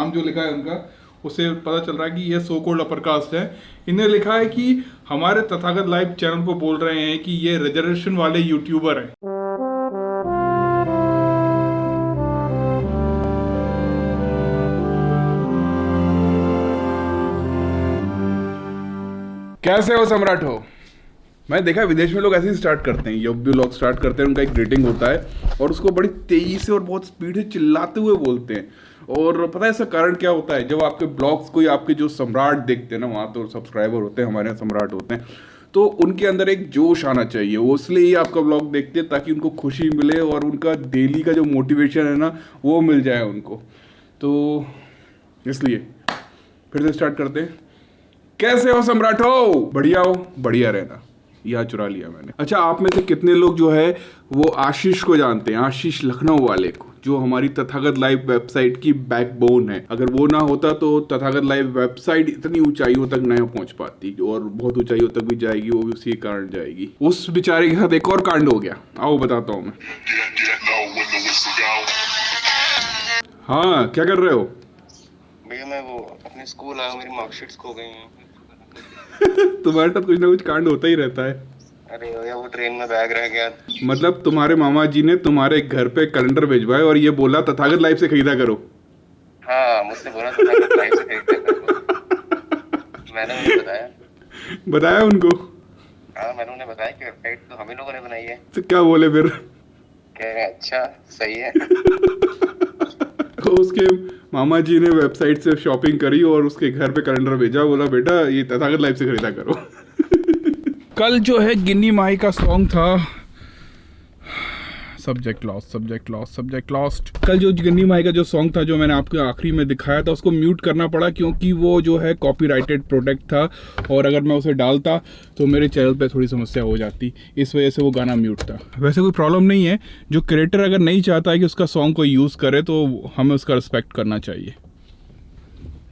नाम जो लिखा है उनका, उससे पता चल रहा है कि ये सो कॉल्ड अपर कास्ट है। इन्हें लिखा है कि हमारे तथागत लाइव चैनल को बोल रहे हैं कि ये रिजर्वेशन वाले यूट्यूबर हैं। कैसे हो सम्राट हो? मैं देखा विदेश में लोग ऐसे ही स्टार्ट करते हैं, जब भी लोग स्टार्ट करते हैं उनका एक ग्रीटिंग होता है और उसको बड़ी तेजी से और बहुत स्पीड से चिल्लाते हुए बोलते हैं। और पता है इसका कारण क्या होता है? जब आपके ब्लॉग्स कोई आपके जो सम्राट देखते हैं ना, वहाँ तो सब्सक्राइबर होते हैं, हमारे यहाँ सम्राट होते हैं, तो उनके अंदर एक जोश आना चाहिए। वो इसलिए ही आपका ब्लॉग देखते हैं ताकि उनको खुशी मिले और उनका डेली का जो मोटिवेशन है ना वो मिल जाए उनको। तो इसलिए फिर से स्टार्ट करते हैं। कैसे हो सम्राट हो? बढ़िया हो? बढ़िया रहना। यह चुरा लिया मैंने। अच्छा, आप में से कितने लोग जो है वो आशीष को जानते हैं? आशीष लखनऊ वाले को, जो हमारी तथागत लाइव वेबसाइट की बैकबोन है। अगर वो ना होता तो तथागत लाइव वेबसाइट इतनी ऊंचाइयों तक नहीं पहुंच पाती और बहुत ऊंचाइयों तक भी जाएगी, वो भी उसी कारण जाएगी। उस बेचारे के साथ एक और कांड हो गया, आओ बताता हूँ मैं। हाँ, क्या कर रहे हो? भैया मैं वो अपने स्कूल आया, मेरी मार्कशीट्स खो गई हैं। तुम्हारे साथ कुछ ना कुछ कांड होता ही रहता है। अरे भैया वो ट्रेन में बैग रह गया। मतलब तुम्हारे मामा जी ने तुम्हारे घर पे कैलेंडर भिजवाए और ये बोला तथागत लाइव से खरीदा करो। हाँ, मुझसे बोला तथागत लाइव से खरीदा करो। मैंने उन्हें बताया उनको? हाँ, मैंने उन्हें बताया कि वेबसाइट तो हम ही लोगों ने बनाई है। तो क्या बोले फिर? कह रहे अच्छा सही है। उसके मामा जी ने वेबसाइट से शॉपिंग करी और उसके घर पे कैलेंडर भेजा, बोला बेटा ये तथागत लाइव से खरीदा करो। कल जो है गिन्नी माही का सॉन्ग था, सब्जेक्ट लॉस्ट। कल जो गिन्नी माही का जो सॉन्ग था, जो मैंने आपको आखिरी में दिखाया था, उसको म्यूट करना पड़ा क्योंकि वो जो है कॉपीराइटेड प्रोडक्ट था और अगर मैं उसे डालता तो मेरे चैनल पे थोड़ी समस्या हो जाती, इस वजह से वो गाना म्यूट था। वैसे कोई प्रॉब्लम नहीं है, जो क्रिएटर अगर नहीं चाहता है कि उसका सॉन्ग कोई यूज़ करे तो हमें उसका रिस्पेक्ट करना चाहिए।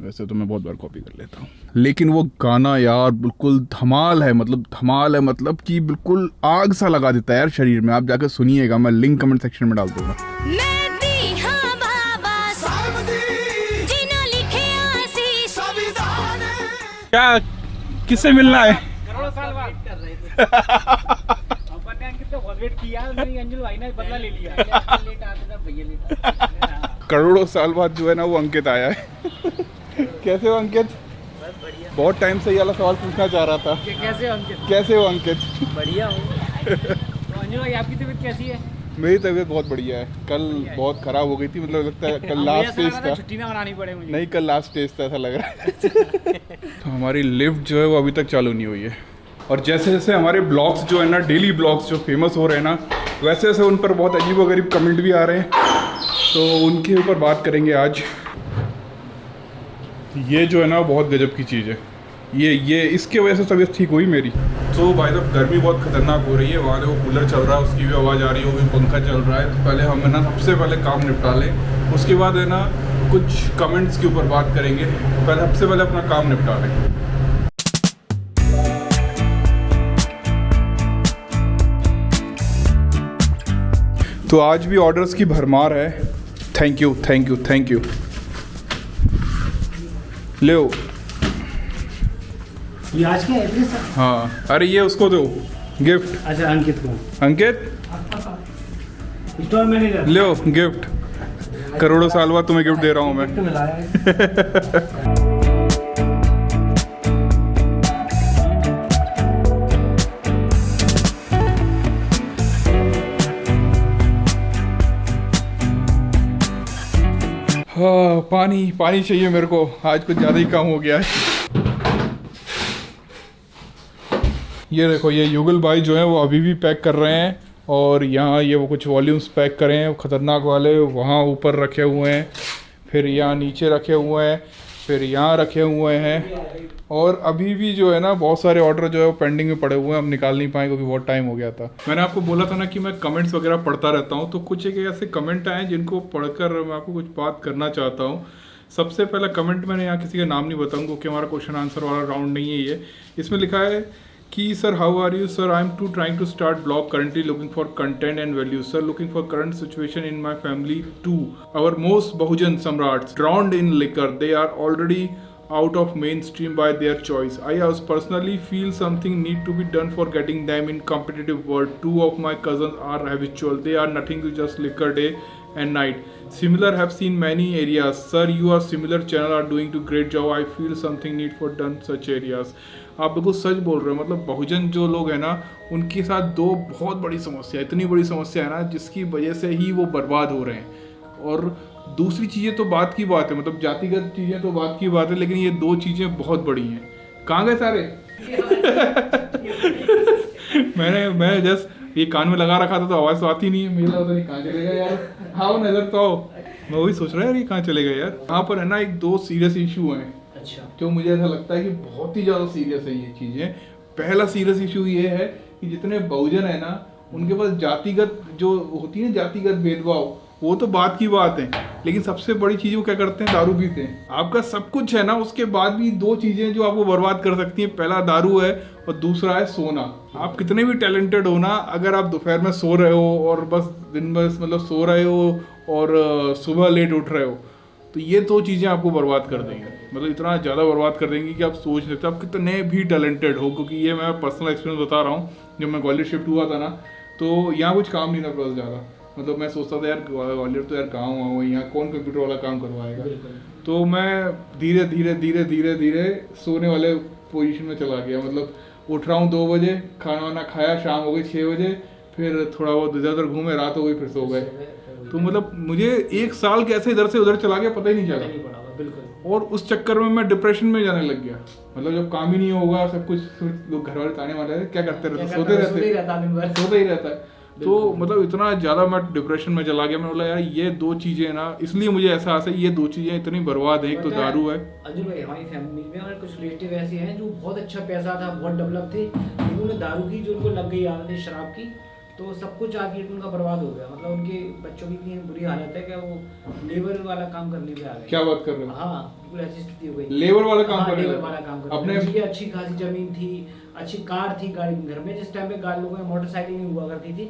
वैसे तो मैं बहुत बार कॉपी कर लेता हूँ, लेकिन वो गाना यार बिल्कुल धमाल है, मतलब कि बिल्कुल आग सा लगा देता है यार शरीर में। आप जाकर सुनिएगा, मैं लिंक कमेंट सेक्शन में डाल दूंगा। क्या किससे मिलना है? करोड़ों साल बाद अपन ने अंकित को बहुत वेट किया, मेरी अंजलि भाई ने बदला ले लिया। लेट आते थे भैया। करोड़ों साल बाद जो है ना वो अंकित आया है। कैसे हो अंकित? बस बढ़िया। बहुत टाइम से ये वाला सवाल पूछना चाह रहा था। कैसे हो अंकित? बढ़िया हूँ। तो अंजलि भाई आपकी तबीयत कैसी है? मेरी तबीयत बहुत बढ़िया है। कल बहुत खराब हो गई थी, मतलब लगता है कल लास्ट स्टेज था। छुट्टी ना मनानी पड़े मुझे। नहीं, कल लास्ट स्टेज था ऐसा लग रहा है। तो हमारी लिफ्ट जो है वो अभी तक चालू नहीं हुई है और जैसे जैसे हमारे ब्लॉग्स जो है ना, डेली ब्लॉग्स जो फेमस हो रहे हैं ना, वैसे वैसे उन पर बहुत अजीबोगरीब कमेंट भी आ रहे हैं, तो उनके ऊपर बात करेंगे आज। ये जो है ना बहुत गजब की चीज़ है, ये इसके वजह से तबीयत ठीक हुई मेरी। तो भाई साहब गर्मी बहुत खतरनाक हो रही है, वहाँ देखो कूलर चल रहा है, उसकी भी आवाज़ आ रही होगी, पंखा चल रहा है। तो पहले हम है ना सबसे पहले काम निपटा लें, उसके बाद है ना कुछ कमेंट्स के ऊपर बात करेंगे। पहले सबसे पहले अपना काम निपटा लें। तो आज भी ऑर्डर्स की भरमार है। Thank you. ले ये आज क्या एड्रेस है? हाँ, अरे ये उसको दो गिफ्ट। अच्छा, अंकित को। अंकित स्टोर मैनेजर ले गिफ्ट। करोड़ों साल बाद तुम्हें गिफ्ट दे रहा हूँ मैं। गिफ्ट मिला है। हाँ, पानी चाहिए मेरे को, आज कुछ ज़्यादा ही काम हो गया है। ये देखो, ये युगल भाई जो है वो अभी भी पैक कर रहे हैं और यहाँ ये वो कुछ वॉल्यूम्स पैक करे हैं ख़तरनाक वाले, वहाँ ऊपर रखे हुए हैं, फिर यहाँ नीचे रखे हुए हैं, फिर यहाँ रखे हुए हैं और अभी भी जो है ना बहुत सारे ऑर्डर जो है वो पेंडिंग में पड़े हुए हैं, हम निकाल नहीं पाए क्योंकि बहुत टाइम हो गया था। मैंने आपको बोला था ना कि मैं कमेंट्स वगैरह पढ़ता रहता हूँ, तो कुछ एक ऐसे कमेंट आए जिनको पढ़कर मैं आपको कुछ बात करना चाहता हूँ। सबसे पहला कमेंट, मैंने यहाँ किसी का नाम नहीं बताऊँगा क्योंकि हमारा क्वेश्चन आंसर वाला राउंड नहीं है ये। इसमें लिखा है कि sir, how are you sir? I'm too trying to start blog, currently looking for content and value sir, looking for current situation in my family too. Our most Bahujan Samrats drowned in liquor, they are already out of mainstream by their choice. I also personally feel something need to be done for getting them in competitive world. Two of my cousins are habitual, they are nothing to just liquor day and night. Similar have seen many areas. Sir, you are similar channel are doing to great job. I feel something need for done such areas. आप बिल्कुल सच बोल रहे हो, मतलब बहुजन जो लोग हैं ना, उनके साथ दो बहुत बड़ी समस्या, इतनी बड़ी समस्या है ना, जिसकी वजह से ही वो बर्बाद हो रहे हैं। और दूसरी चीज़ें तो बात की बात है, मतलब जातिगत चीज़ें तो बात की बात है, लेकिन ये दो चीज़ें बहुत बड़ी हैं। कहाँ गए सारे? मैं जस्ट ये कान में लगा रखा था तो आवाज़ तो आती नहीं है, मुझे लगा नहीं कहाँ चले गए यार, आओ नजर तो आओ। मैं वही सोच रहा यार ये कहाँ चले गए यार। यहाँ पर है ना एक दो सीरियस इशू हैं। अच्छा। जो मुझे ऐसा लगता है कि बहुत ही ज़्यादा सीरियस है ये चीज़ें। पहला सीरियस इशू ये है कि जितने बहुजन है ना, उनके पास जातिगत जो होती है जातिगत भेदभाव, वो तो बात की बात है, लेकिन सबसे बड़ी चीज़ वो क्या करते हैं, दारू पीते हैं। आपका सब कुछ है ना, उसके बाद भी दो चीज़ें जो आपको बर्बाद कर सकती हैं, पहला दारू है और दूसरा है सोना। आप कितने भी टैलेंटेड हो ना, अगर आप दोपहर में सो रहे हो और बस दिन भर मतलब सो रहे हो और सुबह लेट उठ रहे हो, तो ये दो चीज़ें आपको बर्बाद कर देंगी। मतलब इतना ज़्यादा बर्बाद कर देंगी कि आप सोच नहीं सकते आप कितने भी टैलेंटेड हो। क्योंकि ये मैं पर्सनल एक्सपीरियंस बता रहा हूँ, जब मैं ग्वालियर शिफ्ट हुआ था ना, तो यहाँ कुछ काम नहीं था प्लस ज़्यादा। मतलब मैं सोचता था यार ग्वालियर तो यार गाँव हुआ, यहाँ कौन कंप्यूटर वाला काम करवाएगा। तो मैं धीरे धीरे सोने वाले पोजीशन में चला गया। मतलब उठ रहा हूँ 2 बजे, खाना वाना खाया, शाम हो गई 6 बजे, फिर थोड़ा बहुत इधर उधर घूमे, रात हो गई, फिर सो गए। तो मतलब मुझे 1 साल कैसे इधर से उधर चला गया पता ही नहीं चला। और उस चक्कर में मैं डिप्रेशन में जाने लग गया। मतलब जब काम ही नहीं होगा, सब कुछ लोग घर वाले ताने वाले क्या करते रहते, सोते ही रहता है। तो मतलब इतना ज़्यादा मैं डिप्रेशन में चला गया। मैं बोला यार ये दो चीज़ें ना, इसलिए मुझे एहसास है ये दो चीज़ें इतनी बर्बाद है। एक तो दारू है। अंजुल भाई, हमारी फैमिली में और कुछ रिलेटिव ऐसे हैं जो बहुत अच्छा पैसा था, बहुत डेवलप थे, लेकिन उन्हें दारू की जो उनको लग गई आदत है, शराब की, तो सब कुछ आगे उनका बर्बाद हो गया। मतलब उनके बच्चों की इतनी बुरी हालत है कि वो लेबर वाला काम करने पे आ गए। क्या बात कर रहे हो? हाँ, बिल्कुल ऐसी स्थिति हो गई। लेबर वाला काम करने, लेबर वाला काम करने। अपने उनकी अच्छी खासी जमीन थी, अच्छी कार थी, गाड़ी घर में जिस टाइम पे गाड़ी लोगों में मोटरसाइकिल नहीं हुआ करती थी।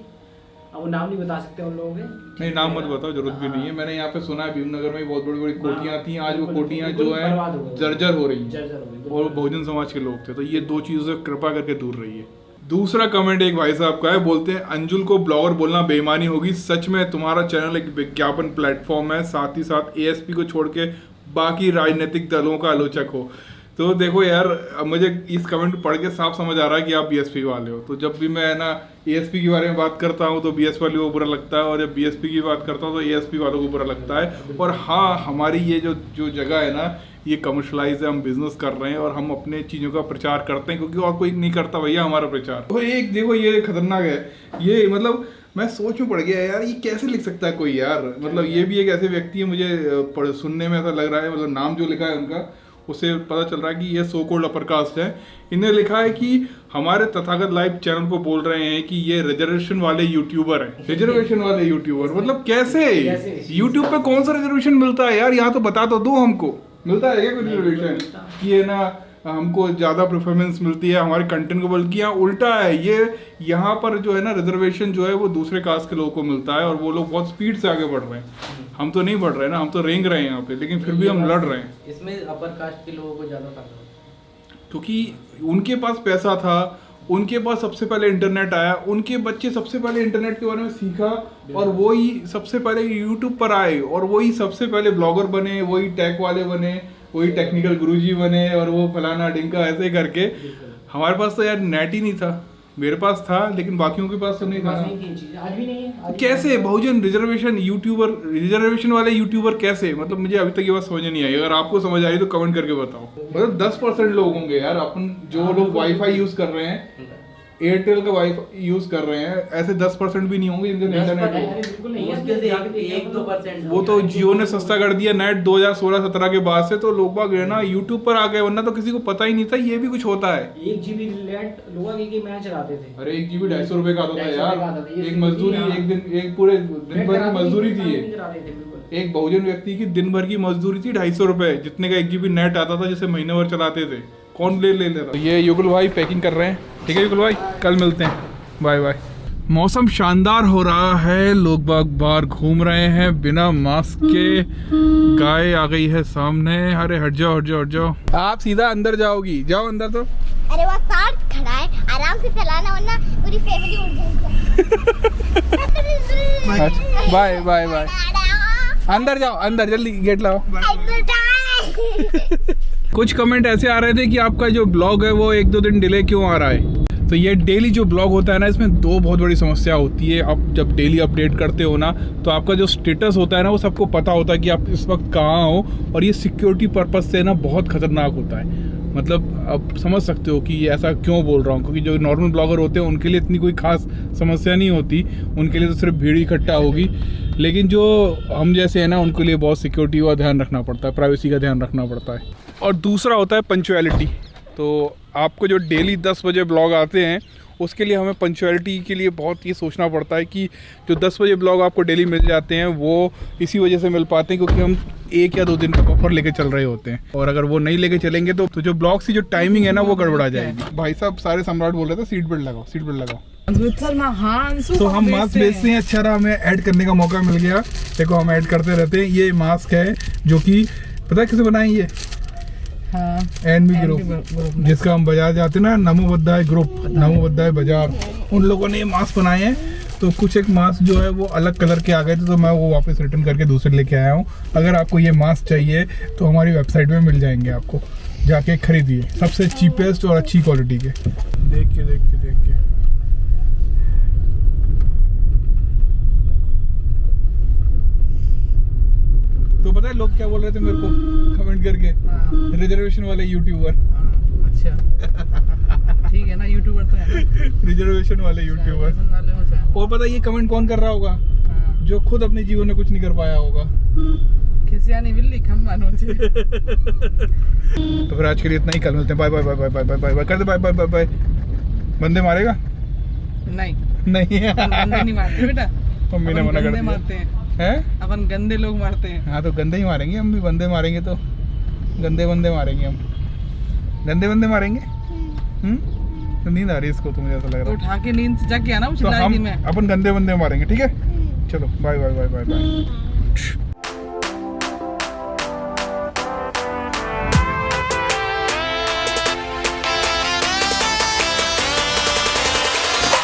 अब वो नाम नहीं बता सकते उन लोगों के। नहीं, नाम मत बताओ, जरूरत भी नहीं है। मैंने यहाँ पे सुना है भीमनगर में बहुत बड़ी बड़ी कोठियाँ थी, आज वो कोठियाँ जो है जर्जर हो रही है, और बहुजन समाज के लोग थे। तो ये दो चीज़ों से कृपा करके दूर रहिए। दूसरा कमेंट एक भाई साहब का है, बोलते हैं अंजुल को ब्लॉगर बोलना बेईमानी होगी। सच में तुम्हारा चैनल एक विज्ञापन प्लेटफॉर्म है, साथ ही साथ एएसपी को छोड़ के बाकी राजनीतिक दलों का आलोचक हो। तो देखो यार, अब मुझे इस कमेंट पढ़ के साफ समझ आ रहा है कि आप बीएसपी वाले हो। तो जब भी मैं ना एएसपी के बारे में बात करता हूँ तो बीएसपी वालों को बुरा लगता है, और जब बीएसपी की बात करता हूँ तो एएसपी वालों को बुरा लगता है। और हाँ, हमारी ये जो जगह है ना, ये कमर्शलाइज है, हम बिजनेस कर रहे हैं और हम अपने चीज़ों का प्रचार करते हैं, क्योंकि और कोई नहीं करता भैया हमारा प्रचार। तो एक देखो ये खतरनाक है, ये मतलब मैं सोच में पड़ गया यार, ये कैसे लिख सकता है कोई यार। मतलब ये भी एक ऐसे व्यक्ति है, मुझे सुनने में ऐसा लग रहा है, मतलब नाम जो लिखा है उनका, उससे पता चल रहा है कि ये सो कॉल्ड अपर कास्ट है। इन्हें लिखा है कि हमारे तथागत लाइव चैनल को बोल रहे हैं कि ये रिजर्वेशन वाले यूट्यूबर हैं। रिजर्वेशन वाले यूट्यूबर मतलब कैसे? यूट्यूब पे कौन सा रिजर्वेशन मिलता है यार? यहाँ तो बता तो दो, हमको मिलता है क्या कोई रिजर्वेशन कि है ना हमको ज़्यादा प्रेफरेंस मिलती है हमारे कंटेंट को? बल्कि यहाँ उल्टा है, ये यहाँ पर जो है ना रिजर्वेशन जो है वो दूसरे कास्ट के लोगों को मिलता है, और वो लोग बहुत स्पीड से आगे बढ़ रहे हैं। हम तो नहीं बढ़ रहे हैं ना, हम तो रेंग रहे हैं यहाँ पे, लेकिन फिर भी हम लड़ रहे हैं। इसमें अपर कास्ट के लोगों को ज़्यादा फायदा, क्योंकि उनके पास पैसा था, उनके पास सबसे पहले इंटरनेट आया, उनके बच्चे सबसे पहले इंटरनेट के बारे में सीखा, और वही सबसे पहले यूट्यूब पर आए, और वही सबसे पहले ब्लॉगर बने, वही टेक वाले बने, वही टेक्निकल गुरुजी बने, और वो फलाना डिंका ऐसे करके। हमारे पास तो यार नेट ही नहीं था, मेरे पास था लेकिन बाकियों के पास तो नहीं था। आज भी नहीं है। कैसे बहुजन रिजर्वेशन वाले यूट्यूबर कैसे? मतलब मुझे अभी तक ये बात समझ नहीं आई। अगर आपको समझ आई तो कमेंट करके बताओ। मतलब 10% लोग होंगे यार, अपन जो लोग वाईफाई यूज कर रहे हैं, एयरटेल का वाईफाई यूज कर रहे हैं, ऐसे 10% भी नहीं होंगे जिनके इंटरनेट हो। वो तो जियो ने सस्ता कर दिया नेट 2016-17 के बाद से, तो लोग बाग ना यूट्यूब पर आ गए, वरना तो किसी को पता ही नहीं था ये भी कुछ होता है। 1 GB नेट लोग एक मैच चलाते थे। अरे 1 GB 250 रुपए का आता था यार। एक मजदूरी, एक दिन, एक पूरे दिन भर की मजदूरी थी। एक बहुजन व्यक्ति की दिन भर की मजदूरी थी 250 रुपए, जितने का 1 GB नेट आता था, जिसे महीने भर चलाते थे। कौन ले रहा है? ये युगल भाई पैकिंग कर रहे हैं। ठीक है युगल भाई, कल मिलते हैं, बाय बाय। मौसम शानदार हो रहा है, लोग बाग बाहर घूम रहे हैं बिना मास्क के। गाय आ गई है सामने। अरे हट जाओ हट जाओ हट जाओ, आप सीधा अंदर जाओगी, जाओ अंदर। तो अरे वो साथ खड़ा है, आराम से चलाना वरना पूरी फैमिली उड़ जाएगी। बाय बाय बाय, अंदर जाओ, अंदर जल्दी गेट लाओ। कुछ कमेंट ऐसे आ रहे थे कि आपका जो ब्लॉग है वो 1-2 दिन डिले क्यों आ रहा है। तो ये डेली जो ब्लॉग होता है ना, इसमें 2 बहुत बड़ी समस्या होती है। आप जब डेली अपडेट करते हो ना, तो आपका जो स्टेटस होता है ना, वो सबको पता होता है कि आप इस वक्त कहाँ हो। और ये सिक्योरिटी पर्पस से ना बहुत खतरनाक होता है। मतलब आप समझ सकते हो कि ऐसा क्यों बोल रहा हूँ, क्योंकि जो नॉर्मल ब्लॉगर होते हैं उनके लिए इतनी कोई खास समस्या नहीं होती, उनके लिए तो सिर्फ भीड़ इकट्ठा होगी। लेकिन जो हम जैसे हैं ना, उनके लिए बहुत सिक्योरिटी का ध्यान रखना पड़ता है, प्राइवेसी का ध्यान रखना पड़ता है। और दूसरा होता है पंक्चुअलिटी। तो आपको जो डेली 10 बजे ब्लॉग आते हैं, उसके लिए हमें पंक्चुअलिटी के लिए बहुत ये सोचना पड़ता है कि जो 10 बजे ब्लॉग आपको डेली मिल जाते हैं वो इसी वजह से मिल पाते हैं क्योंकि हम 1 या 2 दिन का बफर लेके चल रहे होते हैं। और अगर वो नहीं लेके चलेंगे तो जो ब्लॉग्स की जो टाइमिंग है ना, वो गड़बड़ा जाएगी। भाई साहब सारे सम्राट बोल रहे थे सीट बेल्ट लगाओ, सीट बेल्ट लगाओ। तो हम मास्क बेचते हैं। अच्छा रहा, हमें ऐड करने का मौका मिल गया। देखो हम ऐड करते रहते हैं। ये मास्क है जो कि पता है किसे बनाई, ये एनबी ग्रुप, जिसका हम बाजार जाते हैं ना, नमो बद्धाय ग्रुप, नमो बद्धाय बाजार, उन लोगों ने ये मास्क बनाए हैं। तो कुछ एक मास्क जो है वो अलग कलर के आ गए थे, तो मैं वो वापस रिटर्न करके दूसरे लेके आया हूँ। अगर आपको ये मास्क चाहिए तो हमारी वेबसाइट में मिल जाएंगे, आपको जाके खरीदिए, सबसे चीपेस्ट और अच्छी क्वालिटी के। देख के तो पता है लोग क्या बोल रहे थे मेरे को कमेंट करके, रिजर्वेशन वाले यूट्यूबर। अच्छा ठीक है ना, यूट्यूबर तो है ना, रिजर्वेशन वाले यूट्यूबर। और पता है ये कमेंट कौन कर रहा होगा? जो खुद अपने जीवन में कुछ नहीं कर पाया होगा। तो फिर आज के लिए इतना ही, कल मिलते हैं। Bye bye bye bye bye bye bye कर दे, बाय बाय बाय बाय। बंदे मारेगा? नहीं बंदे नहीं मारते बेटा, मम्मी ने मना कर दिया हैं। अपन गंदे लोग मारते हैं। हाँ तो गंदे ही मारेंगे हम भी, बंदे मारेंगे तो गंदे बंदे मारेंगे हम, गंदे बंदे मारेंगे। तो नींद आ रही है इसको, तो मुझे ऐसा लग रहा है। तो उठा के नींद से जाके आना, तो हम अपन गंदे बंदे मारेंगे। ठीक है चलो bye bye bye bye bye.